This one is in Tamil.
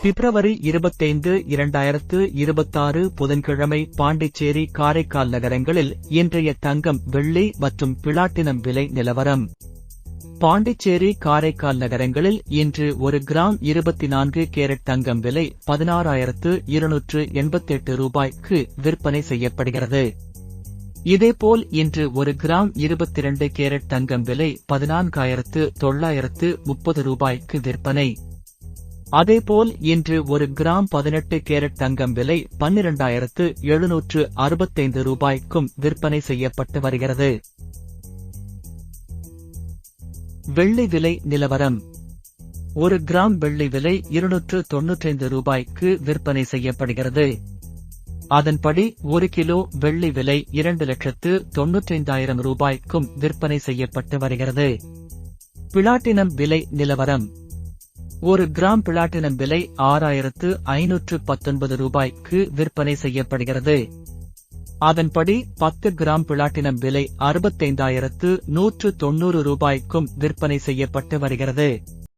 பிப்ரவரி 25, 2026 புதன்கிழமை பாண்டிச்சேரி காரைக்கால் நகரங்களில் இன்றைய தங்கம் வெள்ளி மற்றும் பிளாட்டினம் விலை நிலவரம். பாண்டிச்சேரி காரைக்கால் நகரங்களில் இன்று 1 கிராம் 24 கேரட் தங்கம் விலை 16,288 ரூபாய்க்கு விற்பனை செய்யப்படுகிறது. இதேபோல் இன்று 1 கிராம் 22 கேரட் தங்கம் விலை 14,930 ரூபாய்க்கு விற்பனை. அதேபோல் இன்று 1 கிராம் 18 கேரட் தங்கம் விலை 12,765 ரூபாய்க்கும் விற்பனை செய்யப்பட்டு வருகிறது. வெள்ளி விலை நிலவரம். 1 கிராம் வெள்ளி விலை 295 ரூபாய்க்கு விற்பனை செய்யப்படுகிறது. அதன்படி 1 கிலோ வெள்ளி விலை 2,95,000 ரூபாய்க்கும் விற்பனை செய்யப்பட்டு வருகிறது. பிளாட்டினம் விலை நிலவரம். 1 கிராம் பிளாட்டினம் விலை 6,519 ரூபாய்க்கு விற்பனை செய்யப்படுகிறது. அதன்படி 10 கிராம் பிளாட்டினம் விலை 65,190 ரூபாய்க்கும் விற்பனை செய்யப்பட்டு வருகிறது.